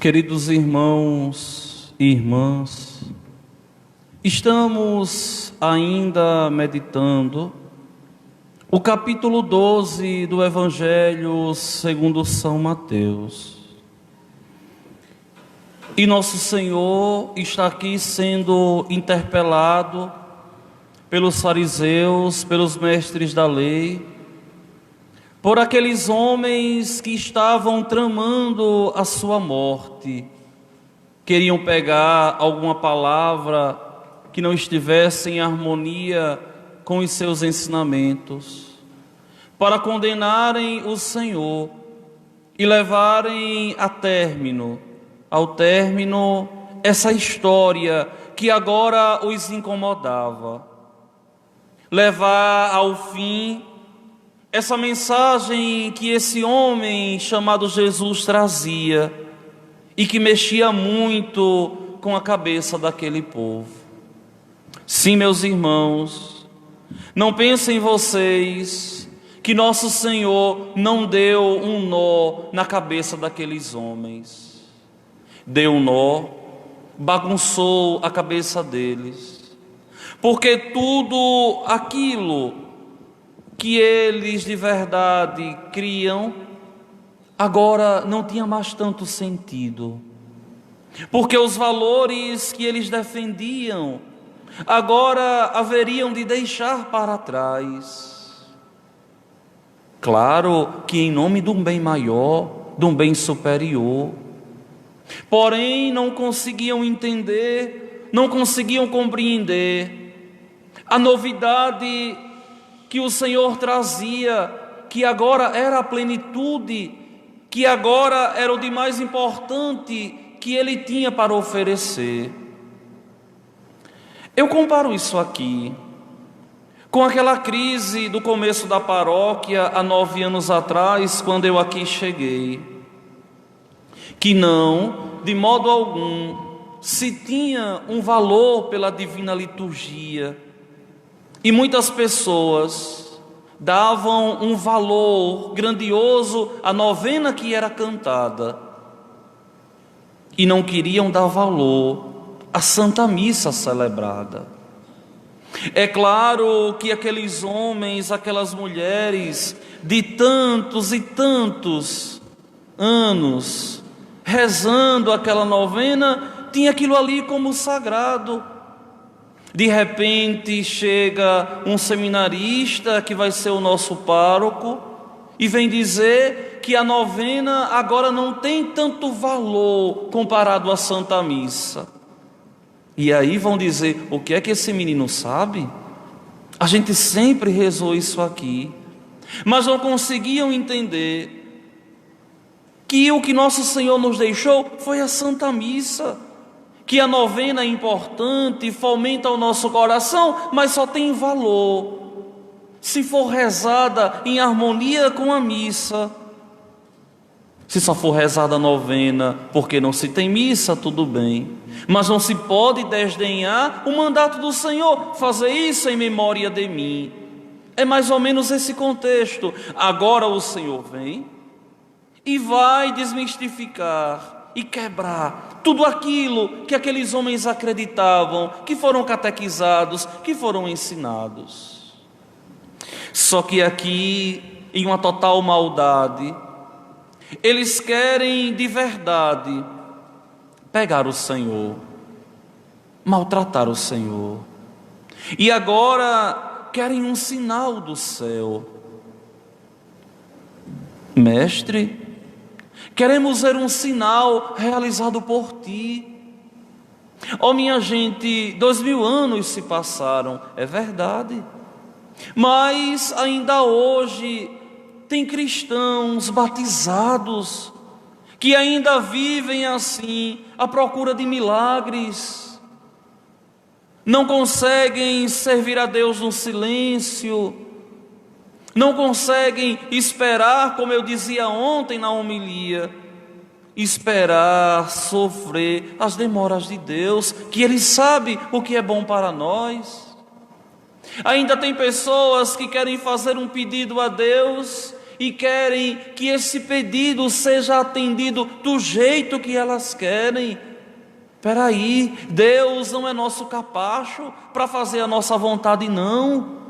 Queridos irmãos e irmãs, estamos ainda meditando o capítulo 12 do Evangelho segundo São Mateus. E nosso Senhor está aqui sendo interpelado pelos fariseus, pelos mestres da lei, por aqueles homens que estavam tramando a sua morte. Queriam pegar alguma palavra que não estivesse em harmonia com os seus ensinamentos, para condenarem o Senhor e levarem ao término, essa história que agora os incomodava. Levar ao fim essa mensagem que esse homem chamado Jesus trazia e que mexia muito com a cabeça daquele povo. Sim, meus irmãos, não pensem vocês que nosso Senhor não deu um nó na cabeça daqueles homens. Deu um nó, bagunçou a cabeça deles, porque tudo aquilo que eles de verdade criam, agora não tinha mais tanto sentido, porque os valores que eles defendiam, agora haveriam de deixar para trás. Claro que em nome de um bem maior, de um bem superior, porém não conseguiam entender, não conseguiam compreender a novidade que o Senhor trazia, que agora era a plenitude, que agora era o de mais importante que Ele tinha para oferecer. Eu comparo isso aqui com aquela crise do começo da paróquia há 9 anos atrás, quando eu aqui cheguei, que não, de modo algum, se tinha um valor pela divina liturgia. E muitas pessoas davam um valor grandioso à novena que era cantada e não queriam dar valor à Santa Missa celebrada. É claro que aqueles homens, aquelas mulheres, de tantos e tantos anos, rezando aquela novena, tinha aquilo ali como sagrado. De repente chega um seminarista que vai ser o nosso pároco e vem dizer que a novena agora não tem tanto valor comparado à Santa Missa. E aí vão dizer: o que é que esse menino sabe? A gente sempre rezou isso aqui, mas não conseguiam entender que o que nosso Senhor nos deixou foi a Santa Missa, que a novena é importante, fomenta o nosso coração, mas só tem valor se for rezada em harmonia com a missa. Se só for rezada a novena porque não se tem missa, tudo bem, mas não se pode desdenhar o mandato do Senhor, fazer isso em memória de mim. É mais ou menos esse contexto. Agora o Senhor vem e vai desmistificar e quebrar tudo aquilo que aqueles homens acreditavam, que foram catequizados, que foram ensinados. Só que aqui, em uma total maldade, eles querem de verdade pegar o Senhor, maltratar o Senhor, e agora querem um sinal do céu. Mestre, queremos ver um sinal realizado por ti. Oh, minha gente, 2000 anos se passaram, é verdade, mas ainda hoje tem cristãos batizados que ainda vivem assim, à procura de milagres, não conseguem servir a Deus no silêncio, não conseguem esperar, como eu dizia ontem na homilia, esperar, sofrer as demoras de Deus, que Ele sabe o que é bom para nós. Ainda tem pessoas que querem fazer um pedido a Deus e querem que esse pedido seja atendido do jeito que elas querem. Espera aí, Deus não é nosso capacho para fazer a nossa vontade, não.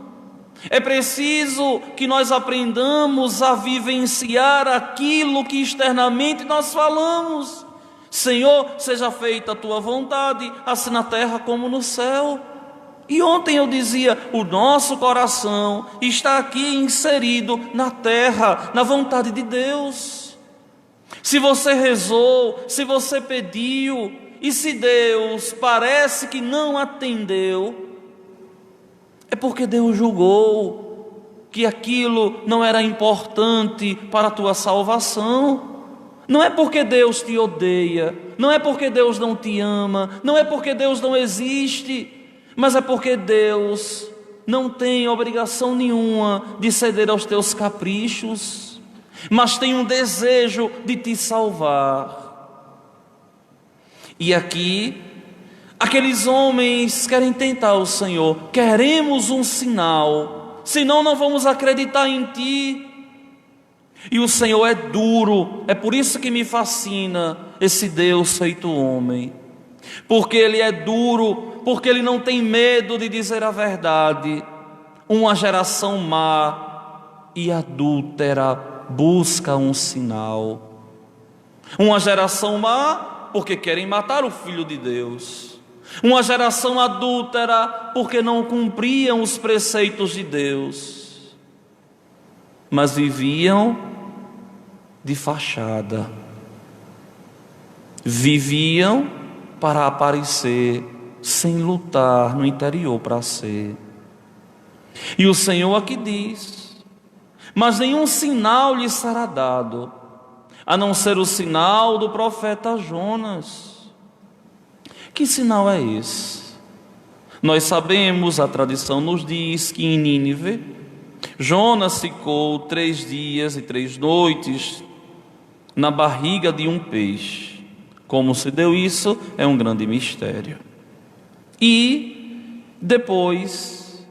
É preciso que nós aprendamos a vivenciar aquilo que externamente nós falamos. Senhor, seja feita a tua vontade, assim na terra como no céu. E ontem eu dizia, o nosso coração está aqui inserido na terra, na vontade de Deus. Se você rezou, se você pediu, e se Deus parece que não atendeu, é porque Deus julgou que aquilo não era importante para a tua salvação. Não é porque Deus te odeia, não é porque Deus não te ama, não é porque Deus não existe, mas é porque Deus não tem obrigação nenhuma de ceder aos teus caprichos, mas tem um desejo de te salvar. E aqui, aqueles homens querem tentar o Senhor. Queremos um sinal, senão não vamos acreditar em Ti. E o Senhor é duro, é por isso que me fascina esse Deus feito homem. Porque Ele é duro, porque Ele não tem medo de dizer a verdade. Uma geração má e adúltera busca um sinal. Uma geração má porque querem matar o Filho de Deus. Uma geração adúltera porque não cumpriam os preceitos de Deus, mas viviam de fachada, viviam para aparecer, sem lutar no interior para ser. E o Senhor aqui diz: mas nenhum sinal lhe será dado, a não ser o sinal do profeta Jonas. Que sinal é esse? Nós sabemos, a tradição nos diz que em Nínive, Jonas ficou 3 dias e 3 noites na barriga de um peixe. Como se deu isso é um grande mistério. E depois,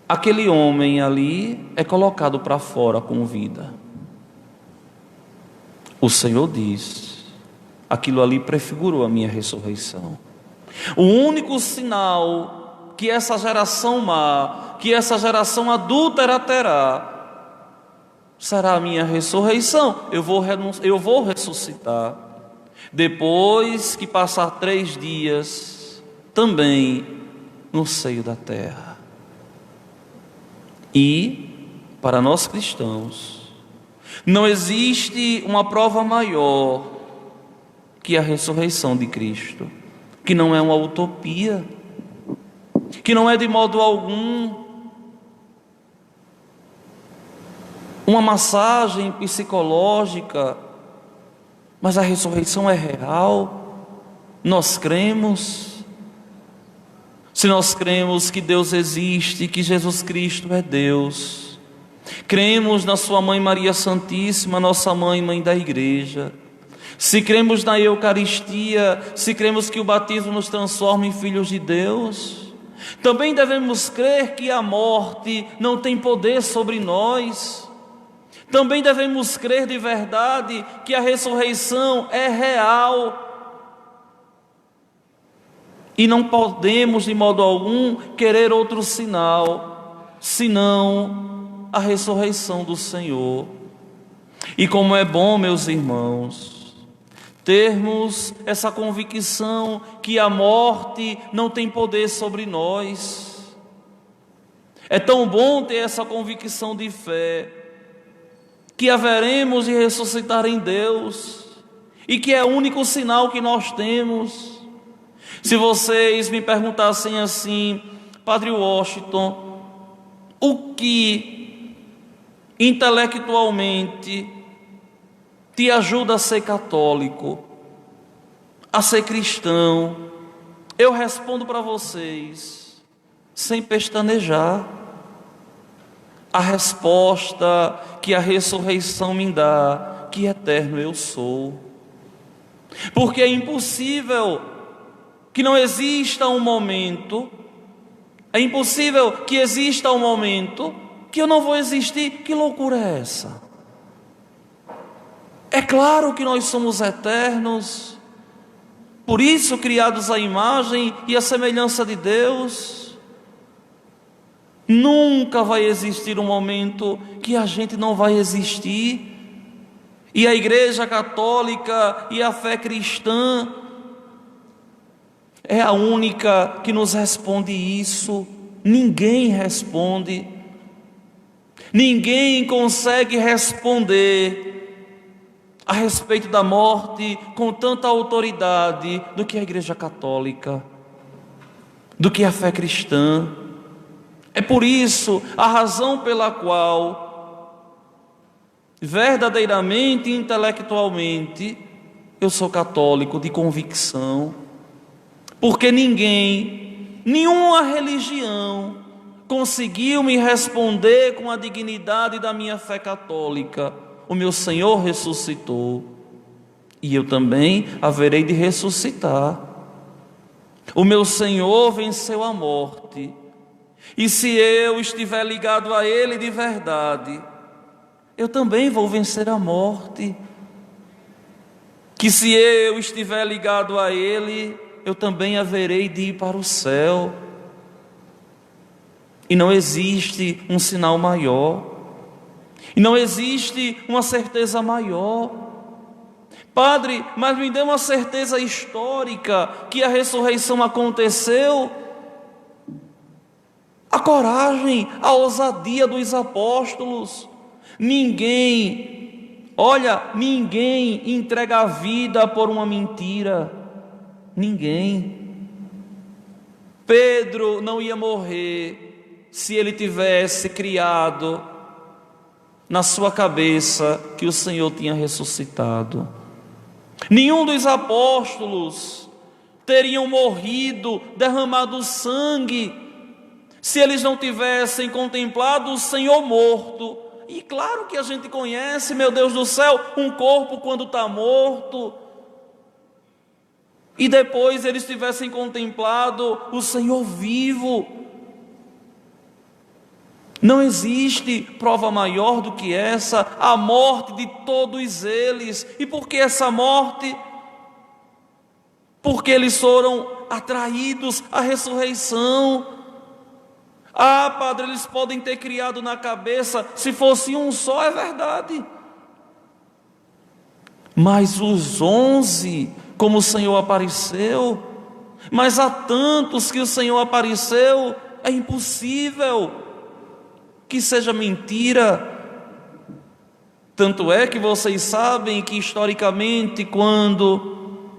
aquele homem ali é colocado para fora com vida. O Senhor diz: aquilo ali prefigurou a minha ressurreição. O único sinal que essa geração má, que essa geração adúltera terá, será a minha ressurreição. Eu vou ressuscitar. Depois que passar 3 dias, também no seio da terra. E, para nós cristãos, não existe uma prova maior que a ressurreição de Cristo, que não é uma utopia, que não é de modo algum uma massagem psicológica, mas a ressurreição é real. Nós cremos. Se nós cremos que Deus existe, que Jesus Cristo é Deus, cremos na sua Mãe Maria Santíssima, nossa Mãe, Mãe da Igreja, se cremos na Eucaristia, se cremos que o batismo nos transforma em filhos de Deus, também devemos crer que a morte não tem poder sobre nós. Também devemos crer de verdade que a ressurreição é real. E não podemos de modo algum querer outro sinal, senão a ressurreição do Senhor. E como é bom, meus irmãos, termos essa convicção que a morte não tem poder sobre nós. É tão bom ter essa convicção de fé, que haveremos de ressuscitar em Deus, e que é o único sinal que nós temos. Se vocês me perguntassem assim: Padre Washington, o que intelectualmente te ajuda a ser católico, a ser cristão? Eu respondo para vocês, sem pestanejar, a resposta que a ressurreição me dá: que eterno eu sou. Porque é impossível que não exista um momento, é impossível que exista um momento que eu não vou existir. Que loucura é essa? É claro que nós somos eternos, por isso criados à imagem e à semelhança de Deus. Nunca vai existir um momento que a gente não vai existir. E a Igreja Católica e a fé cristã é a única que nos responde isso. Ninguém responde. Ninguém consegue responder a respeito da morte com tanta autoridade do que a Igreja Católica, do que a fé cristã. É por isso a razão pela qual, verdadeiramente e intelectualmente, eu sou católico de convicção, porque ninguém, nenhuma religião conseguiu me responder com a dignidade da minha fé católica. O meu Senhor ressuscitou, e eu também haverei de ressuscitar. O meu Senhor venceu a morte, e se eu estiver ligado a Ele de verdade, eu também vou vencer a morte. Que se eu estiver ligado a Ele, eu também haverei de ir para o céu. E não existe um sinal maior, e não existe uma certeza maior. Padre, mas me dê uma certeza histórica que a ressurreição aconteceu. A coragem, a ousadia dos apóstolos. Ninguém entrega a vida por uma mentira. Ninguém. Pedro não ia morrer se ele tivesse criado na sua cabeça que o Senhor tinha ressuscitado. Nenhum dos apóstolos teriam morrido, derramado sangue, se eles não tivessem contemplado o Senhor morto. E claro que a gente conhece, meu Deus do céu, um corpo quando está morto. E depois eles tivessem contemplado o Senhor vivo. Não existe prova maior do que essa, a morte de todos eles. E por que essa morte? Porque eles foram atraídos à ressurreição. Ah, padre, eles podem ter criado na cabeça, se fosse um só, é verdade. Mas os 11, como o Senhor apareceu, mas há tantos que o Senhor apareceu, é impossível que seja mentira. Tanto é que vocês sabem que historicamente, quando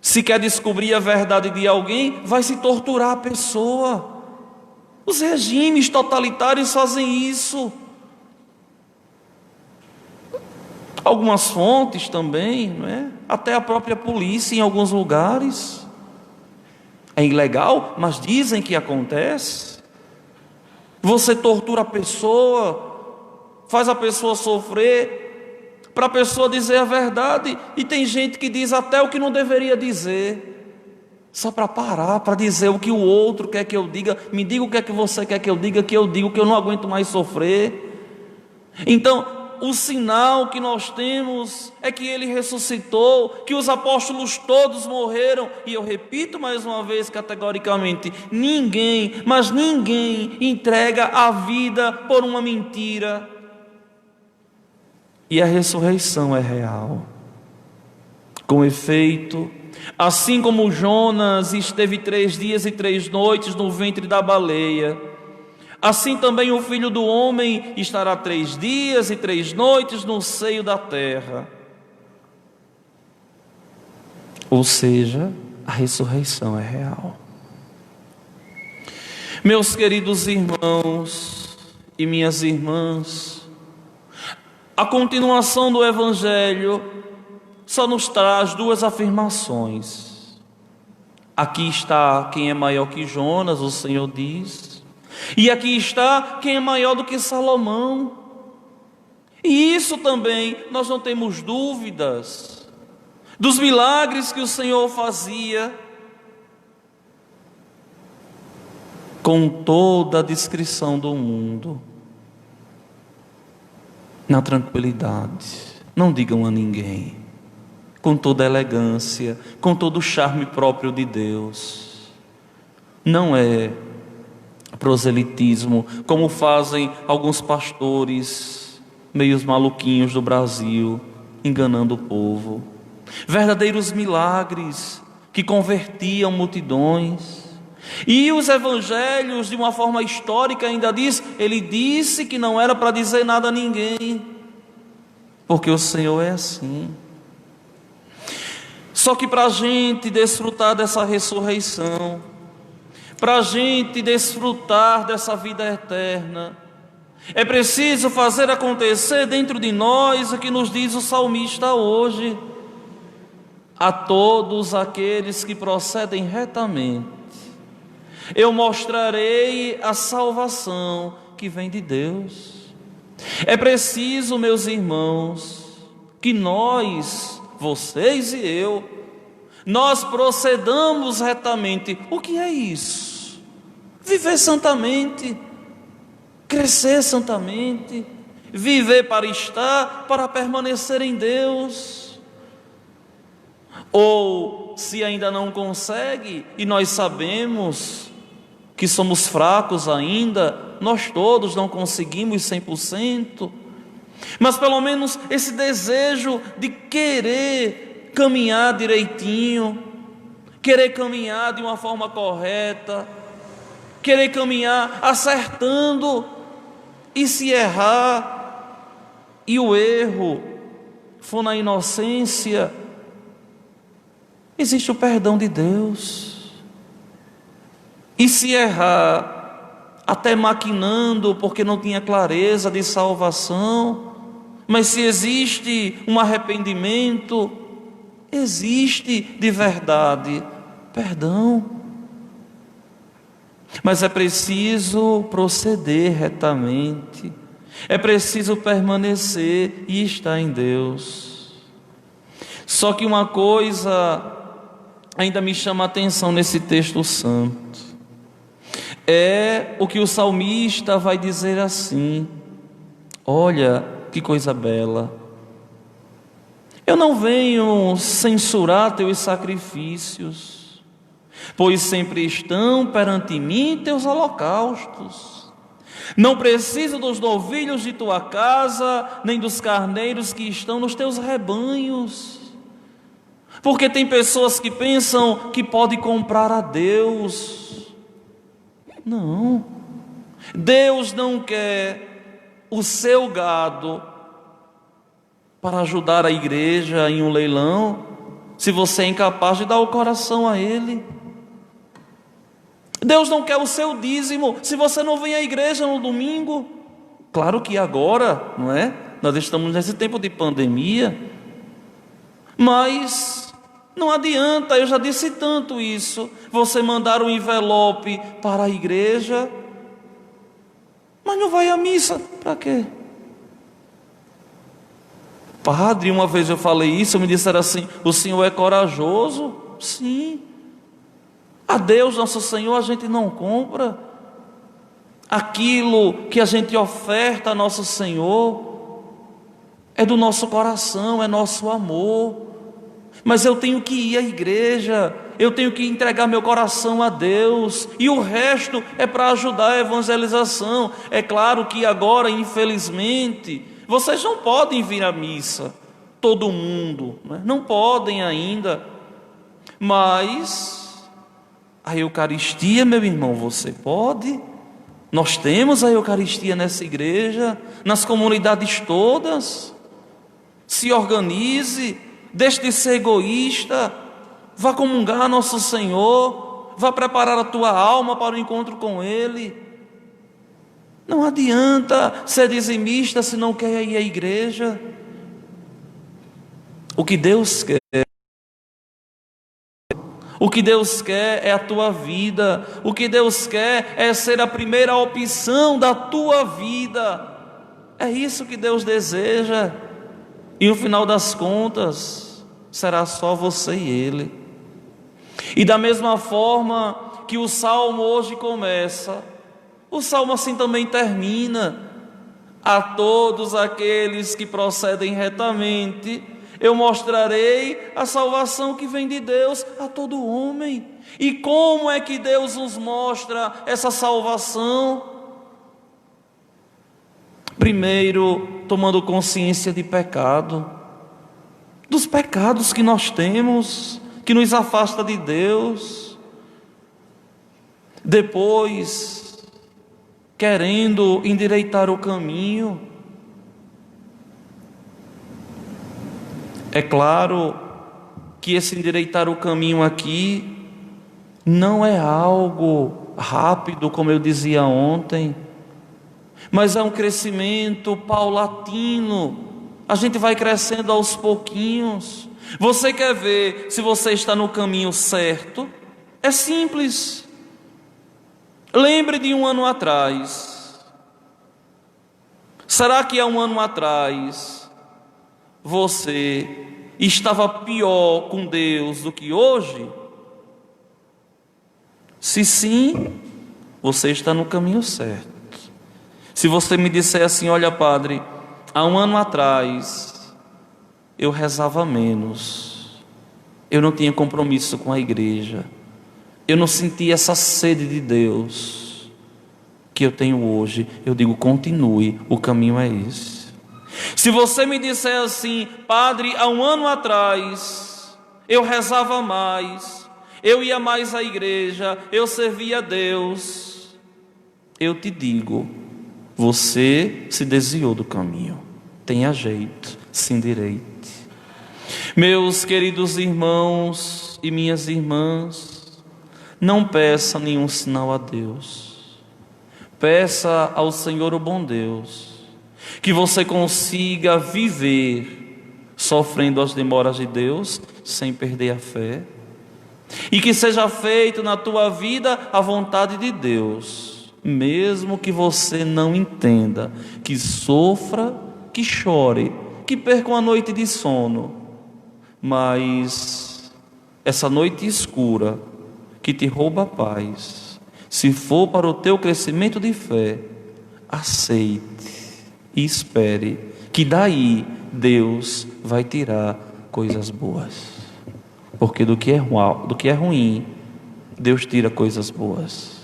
se quer descobrir a verdade de alguém, vai se torturar a pessoa. Os regimes totalitários fazem isso. Algumas fontes também, não é? Até a própria polícia em alguns lugares. É ilegal, mas dizem que acontece. Você tortura a pessoa, faz a pessoa sofrer, para a pessoa dizer a verdade. E tem gente que diz até o que não deveria dizer, só para parar, para dizer o que o outro quer que eu diga. Me diga o que é que você quer que eu diga, que eu digo que eu não aguento mais sofrer. Então, o sinal que nós temos é que Ele ressuscitou, que os apóstolos todos morreram. E eu repito mais uma vez categoricamente, ninguém, mas ninguém entrega a vida por uma mentira. E a ressurreição é real. Com efeito, assim como Jonas esteve 3 dias e 3 noites no ventre da baleia, assim também o Filho do Homem estará 3 dias e 3 noites no seio da terra. Ou seja, a ressurreição é real. Meus queridos irmãos e minhas irmãs, a continuação do Evangelho só nos traz 2 afirmações. Aqui está quem é maior que Jonas, o Senhor diz. E aqui está quem é maior do que Salomão. E isso também nós não temos dúvidas dos milagres que o Senhor fazia. com toda a discrição do mundo, na tranquilidade, não digam a ninguém, com toda a elegância, com todo o charme próprio de Deus. Não é proselitismo, como fazem alguns pastores meios maluquinhos do Brasil, enganando o povo. Verdadeiros milagres que convertiam multidões. E os evangelhos, de uma forma histórica, ainda diz: ele disse que não era para dizer nada a ninguém, porque o Senhor é assim. Só que para a gente desfrutar dessa ressurreição, para a gente desfrutar dessa vida eterna, é preciso fazer acontecer dentro de nós o que nos diz o salmista hoje: a todos aqueles que procedem retamente, eu mostrarei a salvação que vem de Deus. É preciso, meus irmãos, que nós, vocês e eu, nós procedamos retamente. O que é isso? Viver santamente, crescer santamente, viver para estar, para permanecer em Deus. Ou, se ainda não consegue, e nós sabemos que somos fracos ainda, nós todos não conseguimos 100%, mas pelo menos esse desejo de querer caminhar direitinho, querer caminhar de uma forma correta, querer caminhar acertando, e se errar, e o erro for na inocência, existe o perdão de Deus. E se errar, até maquinando, porque não tinha clareza de salvação, mas se existe um arrependimento, existe de verdade perdão. Mas é preciso proceder retamente, é preciso permanecer e estar em Deus. Só que uma coisa ainda me chama a atenção nesse texto santo, é o que o salmista vai dizer assim: olha que coisa bela, eu não venho censurar teus sacrifícios, pois sempre estão perante mim teus holocaustos. Não preciso dos novilhos de tua casa, nem dos carneiros que estão nos teus rebanhos. Porque tem pessoas que pensam que pode comprar a Deus. Não, Deus não quer o seu gado para ajudar a igreja em um leilão, se você é incapaz de dar o coração a Ele. Deus não quer o seu dízimo se você não vem à igreja no domingo. Claro que agora, não é? Nós estamos nesse tempo de pandemia, mas não adianta, eu já disse tanto isso, você mandar um envelope para a igreja, mas não vai à missa, para quê? Padre, uma vez eu falei isso, me disseram assim: o senhor é corajoso? Sim. A Deus, nosso Senhor, a gente não compra. Aquilo que a gente oferta a nosso Senhor é do nosso coração, é nosso amor. Mas eu tenho que ir à igreja, eu tenho que entregar meu coração a Deus, e o resto é para ajudar a evangelização. É claro que agora, infelizmente, vocês não podem vir à missa, todo mundo, não podem ainda, mas a Eucaristia, meu irmão, você pode. Nós temos a Eucaristia nessa igreja, nas comunidades todas. Se organize, deixe de ser egoísta, vá comungar a nosso Senhor, vá preparar a tua alma para o encontro com Ele. Não adianta ser dizimista se não quer ir à igreja. O que Deus quer, o que Deus quer é a tua vida. O que Deus quer é ser a primeira opção da tua vida. É isso que Deus deseja. E no final das contas, será só você e Ele. E da mesma forma que o salmo hoje começa, o salmo assim também termina: a todos aqueles que procedem retamente, eu mostrarei a salvação que vem de Deus a todo homem. E como é que Deus nos mostra essa salvação? Primeiro, tomando consciência de pecado, dos pecados que nós temos, que nos afasta de Deus. Depois, querendo endireitar o caminho. É claro que esse endireitar o caminho aqui não é algo rápido, como eu dizia ontem, mas é um crescimento paulatino. A gente vai crescendo aos pouquinhos. Você quer ver se você está no caminho certo? É simples. Lembre de um ano atrás. Será que há um ano atrás você estava pior com Deus do que hoje? Se sim, você está no caminho certo. Se você me disser assim: olha, padre, há um ano atrás eu rezava menos, eu não tinha compromisso com a igreja, eu não sentia essa sede de Deus que eu tenho hoje, eu digo: continue, o caminho é esse. Se você me disser assim: padre, há um ano atrás eu rezava mais, eu ia mais à igreja, eu servia a Deus, eu te digo: você se desviou do caminho. Tenha jeito, se endireite. Meus queridos irmãos e minhas irmãs, não peça nenhum sinal a Deus. Peça ao Senhor, o bom Deus, que você consiga viver sofrendo as demoras de Deus sem perder a fé, e que seja feito na tua vida a vontade de Deus, mesmo que você não entenda, que sofra, que chore, que perca uma noite de sono, mas essa noite escura que te rouba a paz, se for para o teu crescimento de fé, aceite e espere, que daí Deus vai tirar coisas boas. Porque do que é ruim, Deus tira coisas boas.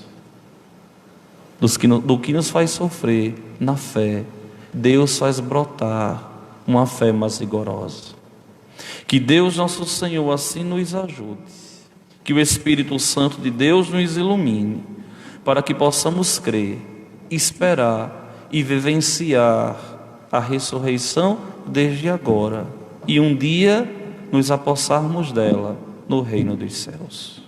Do que nos faz sofrer na fé, Deus faz brotar uma fé mais rigorosa. Que Deus nosso Senhor assim nos ajude, que o Espírito Santo de Deus nos ilumine, para que possamos crer, esperar e vivenciar a ressurreição desde agora, e um dia nos apossarmos dela no reino dos céus.